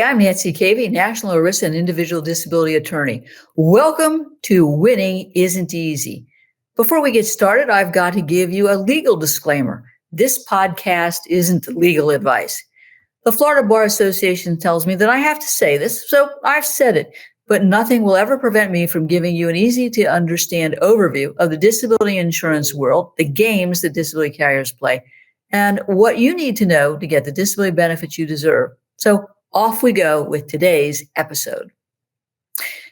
I'm Nancy Cavey, National ERISA and Individual Disability Attorney. Welcome to Winning Isn't Easy. Before we get started, I've got to give you a legal disclaimer. This podcast isn't legal advice. The Florida Bar Association tells me that I have to say this, so I've said it, but nothing will ever prevent me from giving you an easy-to-understand overview of the disability insurance world, the games that disability carriers play, and what you need to know to get the disability benefits you deserve. So off we go with today's episode.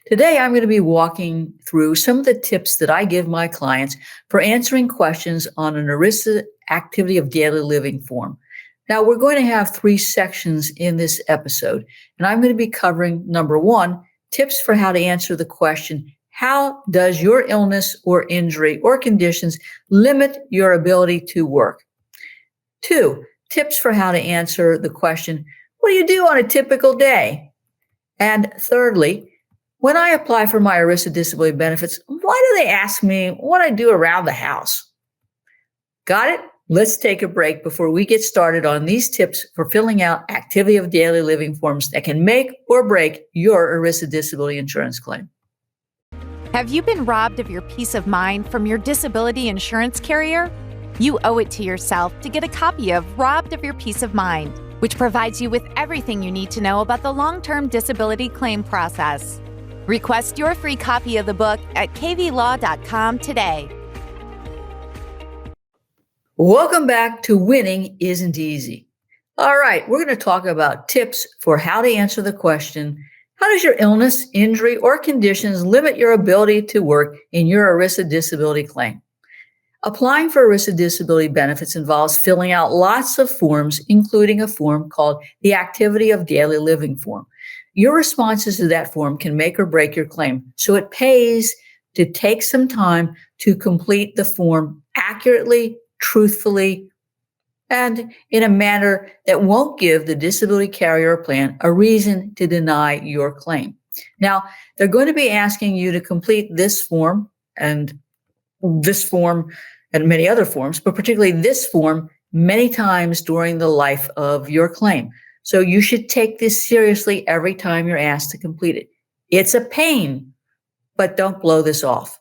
Today, I'm going to be walking through some of the tips that I give my clients for answering questions on an ERISA activity of daily living form. Now, we're going to have 3 sections in this episode, and I'm going to be covering, number 1, tips for how to answer the question, how does your illness or injury or conditions limit your ability to work? 2, tips for how to answer the question, what do you do on a typical day? And thirdly, when I apply for my ERISA disability benefits, why do they ask me what I do around the house? Got it? Let's take a break before we get started on these tips for filling out activity of daily living forms that can make or break your ERISA disability insurance claim. Have you been robbed of your peace of mind from your disability insurance carrier? You owe it to yourself to get a copy of Robbed of Your Peace of Mind, which provides you with everything you need to know about the long-term disability claim process. Request your free copy of the book at kvlaw.com today. Welcome back to Winning Isn't Easy. All right, we're going to talk about tips for how to answer the question, how does your illness, injury, or conditions limit your ability to work in your ERISA disability claim? Applying for ERISA disability benefits involves filling out lots of forms, including a form called the Activity of Daily Living form. Your responses to that form can make or break your claim, so it pays to take some time to complete the form accurately, truthfully, and in a manner that won't give the disability carrier or plan a reason to deny your claim. Now, they're going to be asking you to complete this form and many other forms, but particularly this form many times during the life of your claim. So you should take this seriously every time you're asked to complete it. It's a pain, but don't blow this off.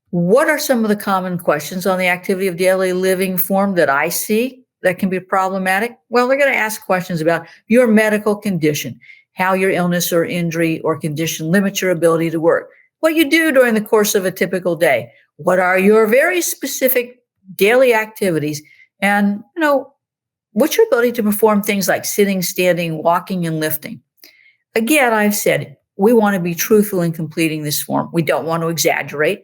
What are some of the common questions on the activity of daily living form that I see that can be problematic? Well, they're going to ask questions about your medical condition, how your illness or injury or condition limits your ability to work, what you do during the course of a typical day, what are your very specific daily activities, and, what's your ability to perform things like sitting, standing, walking, and lifting? Again, I've said we want to be truthful in completing this form. We don't want to exaggerate.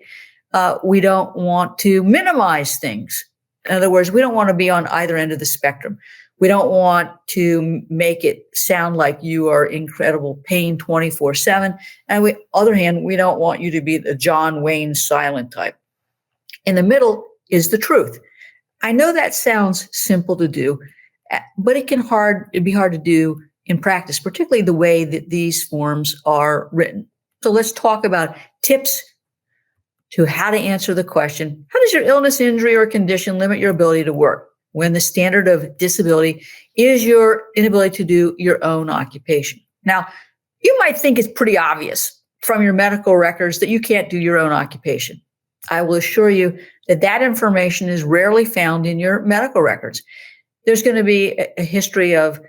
We don't want to minimize things. In other words, we don't want to be on either end of the spectrum. We don't want to make it sound like you are in incredible pain 24/7. And on the other hand, we don't want you to be the John Wayne silent type. In the middle is the truth. I know that sounds simple to do, but it'd be hard to do in practice, particularly the way that these forms are written. So let's talk about tips to how to answer the question, how does your illness, injury, or condition limit your ability to work when the standard of disability is your inability to do your own occupation? Now, you might think it's pretty obvious from your medical records that you can't do your own occupation. I will assure you that that information is rarely found in your medical records. There's going to be a history of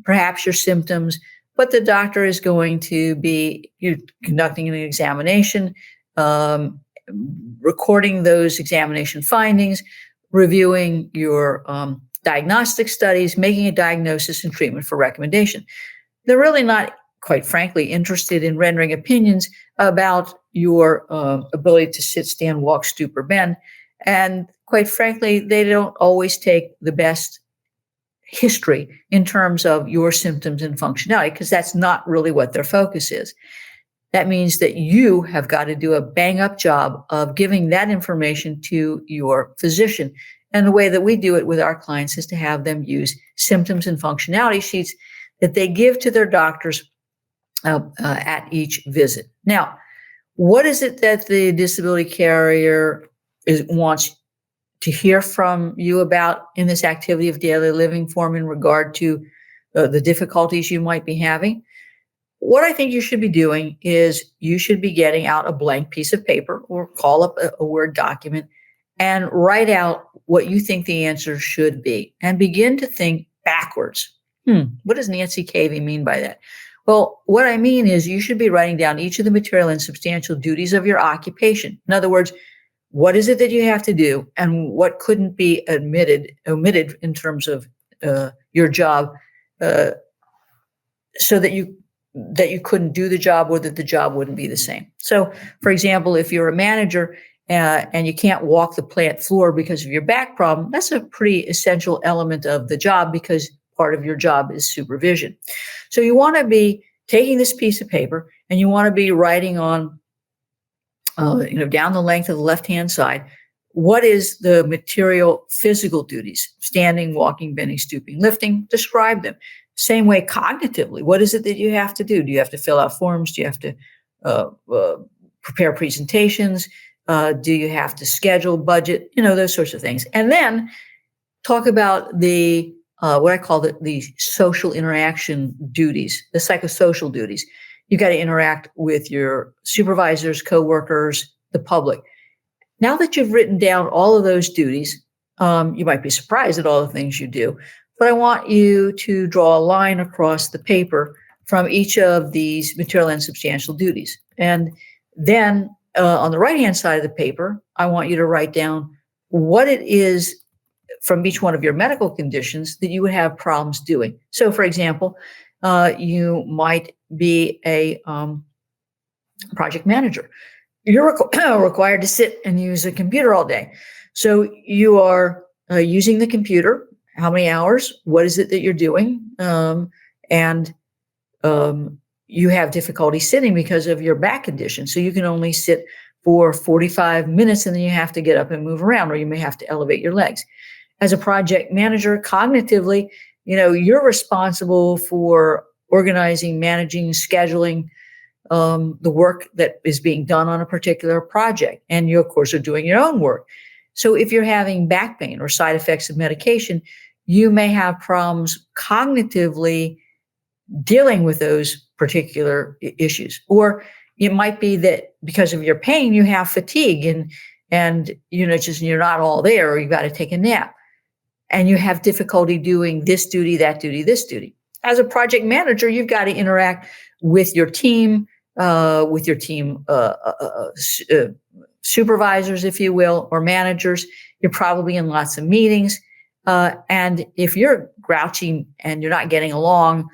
perhaps your symptoms, but the doctor is going to be conducting an examination, recording those examination findings, reviewing your diagnostic studies, making a diagnosis and treatment for recommendation. They're really not, quite frankly, interested in rendering opinions about your ability to sit, stand, walk, stoop, or bend. And quite frankly, they don't always take the best history in terms of your symptoms and functionality, because that's not really what their focus is. That means that you have got to do a bang-up job of giving that information to your physician. And the way that we do it with our clients is to have them use symptoms and functionality sheets that they give to their doctors at each visit. Now, what is it that the disability carrier wants to hear from you about in this activity of daily living form in regard to the difficulties you might be having. What I think you should be doing is you should be getting out a blank piece of paper or call up a Word document and write out what you think the answer should be and begin to think backwards. What does Nancy Cavey mean by that? Well, what I mean is you should be writing down each of the material and substantial duties of your occupation. In other words, what is it that you have to do and what couldn't be omitted in terms of your job so that you couldn't do the job or that the job wouldn't be the same. So, for example, if you're a manager and you can't walk the plant floor because of your back problem, that's a pretty essential element of the job because part of your job is supervision. So you want to be taking this piece of paper and you want to be writing on, down the length of the left-hand side, what is the material physical duties? Standing, walking, bending, stooping, lifting, describe them. Same way cognitively, what is it that you have to do? Do you have to fill out forms? Do you have to prepare presentations? Do you have to schedule, budget? Those sorts of things. And then talk about the what I call the social interaction duties, the psychosocial duties. You got to interact with your supervisors, coworkers, the public. Now that you've written down all of those duties, you might be surprised at all the things you do, but I want you to draw a line across the paper from each of these material and substantial duties. And then on the right-hand side of the paper, I want you to write down what it is from each one of your medical conditions that you would have problems doing. So, for example, you might be a project manager. You're required to sit and use a computer all day. So you are using the computer. How many hours? What is it that you're doing? And you have difficulty sitting because of your back condition. So you can only sit for 45 minutes and then you have to get up and move around, or you may have to elevate your legs. As a project manager, cognitively, you're responsible for organizing, managing, scheduling the work that is being done on a particular project. And you, of course, are doing your own work. So if you're having back pain or side effects of medication, you may have problems cognitively dealing with those particular issues. Or it might be that because of your pain, you have fatigue and you're not all there, or you've got to take a nap. And you have difficulty doing this duty, that duty, this duty. As a project manager, you've got to interact with your team, supervisors, if you will, or managers. You're probably in lots of meetings. And if you're grouchy and you're not getting along,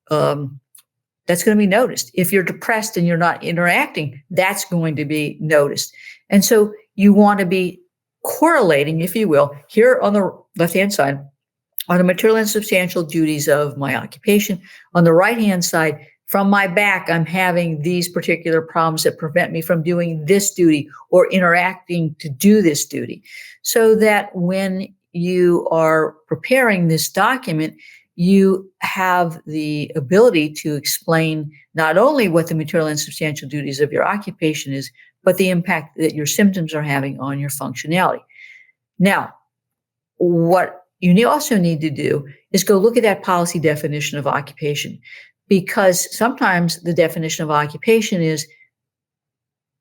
that's going to be noticed. If you're depressed and you're not interacting, that's going to be noticed. And so you want to be correlating, if you will, here on the left-hand side, are the material and substantial duties of my occupation. On the right-hand side, from my back, I'm having these particular problems that prevent me from doing this duty or interacting to do this duty. So that when you are preparing this document, you have the ability to explain not only what the material and substantial duties of your occupation is, but the impact that your symptoms are having on your functionality. Now, what you also need to do is go look at that policy definition of occupation, because sometimes the definition of occupation is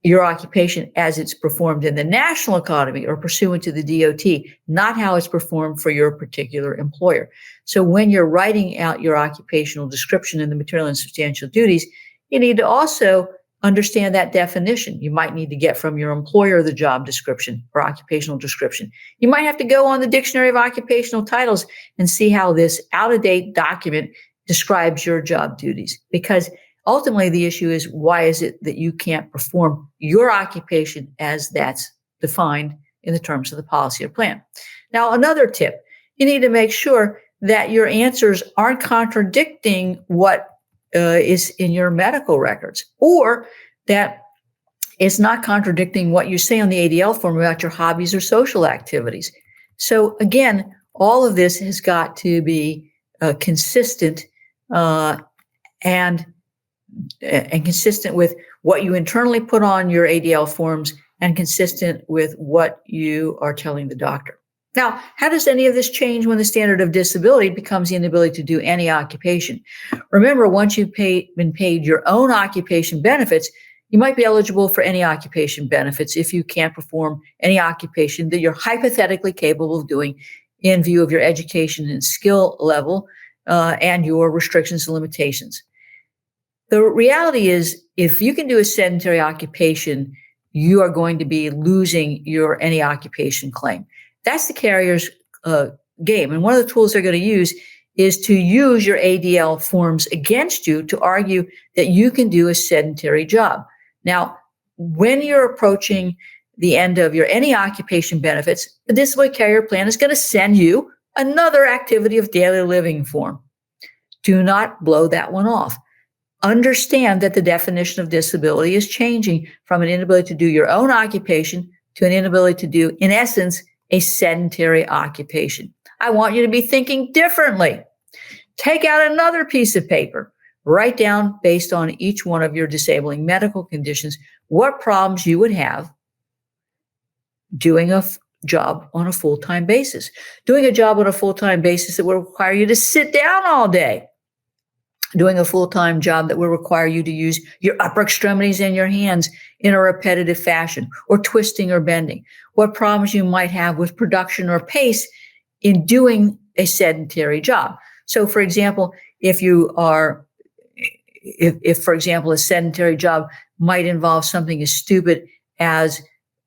your occupation as it's performed in the national economy or pursuant to the DOT, not how it's performed for your particular employer. So when you're writing out your occupational description and the material and substantial duties, you need to also understand that definition. You might need to get from your employer the job description or occupational description. You might have to go on the Dictionary of Occupational Titles and see how this out-of-date document describes your job duties, because ultimately the issue is, why is it that you can't perform your occupation as that's defined in the terms of the policy or plan? Now, another tip, you need to make sure that your answers aren't contradicting what is in your medical records, or that it's not contradicting what you say on the ADL form about your hobbies or social activities. So again, all of this has got to be consistent and consistent with what you internally put on your ADL forms and consistent with what you are telling the doctor. Now, how does any of this change when the standard of disability becomes the inability to do any occupation? Remember, once you've been paid your own occupation benefits, you might be eligible for any occupation benefits if you can't perform any occupation that you're hypothetically capable of doing in view of your education and skill level and your restrictions and limitations. The reality is, if you can do a sedentary occupation, you are going to be losing your any occupation claim. That's the carrier's game. And one of the tools they're going to use is to use your ADL forms against you to argue that you can do a sedentary job. Now, when you're approaching the end of your any occupation benefits, the disability carrier plan is going to send you another activity of daily living form. Do not blow that one off. Understand that the definition of disability is changing from an inability to do your own occupation to an inability to do, in essence, a sedentary occupation. I want you to be thinking differently. Take out another piece of paper. Write down, based on each one of your disabling medical conditions, what problems you would have doing a job on a full-time basis. Doing a job on a full-time basis that would require you to sit down all day. Doing a full-time job that will require you to use your upper extremities and your hands in a repetitive fashion, or twisting or bending. What problems you might have with production or pace in doing a sedentary job. So, for example, if for example, a sedentary job might involve something as stupid as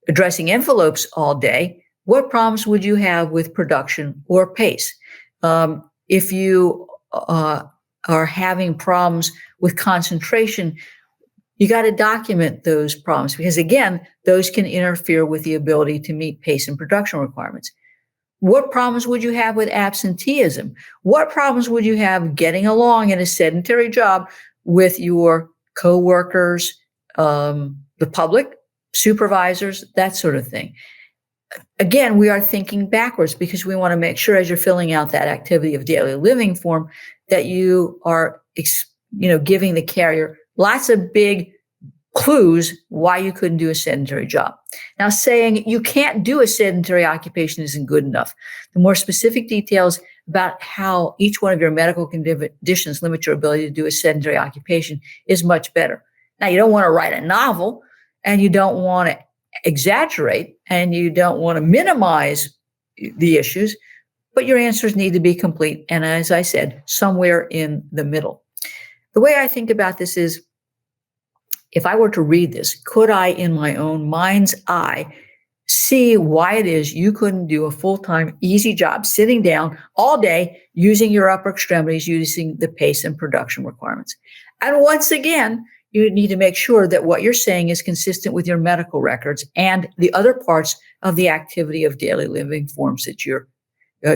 addressing envelopes all day, what problems would you have with production or pace? If you are having problems with concentration, you got to document those problems, because again, those can interfere with the ability to meet pace and production requirements. What problems would you have with absenteeism? What problems would you have getting along in a sedentary job with your coworkers, the public, supervisors, that sort of thing? Again, we are thinking backwards, because we want to make sure, as you're filling out that activity of daily living form, that you are, giving the carrier lots of big clues why you couldn't do a sedentary job. Now, saying you can't do a sedentary occupation isn't good enough. The more specific details about how each one of your medical conditions limit your ability to do a sedentary occupation is much better. Now, you don't want to write a novel, and you don't want to exaggerate, and you don't want to minimize the issues, but your answers need to be complete. And as I said, somewhere in the middle. The way I think about this is, if I were to read this, could I, in my own mind's eye, see why it is you couldn't do a full-time, easy job sitting down all day using your upper extremities, using the pace and production requirements? And once again, you need to make sure that what you're saying is consistent with your medical records and the other parts of the activity of daily living forms that you're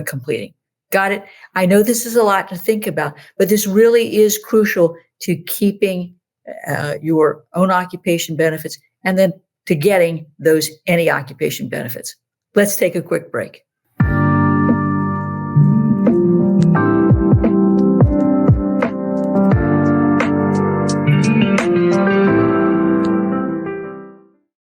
completing. Got it? I know this is a lot to think about, but this really is crucial to keeping your own occupation benefits, and then to getting those any occupation benefits. Let's take a quick break.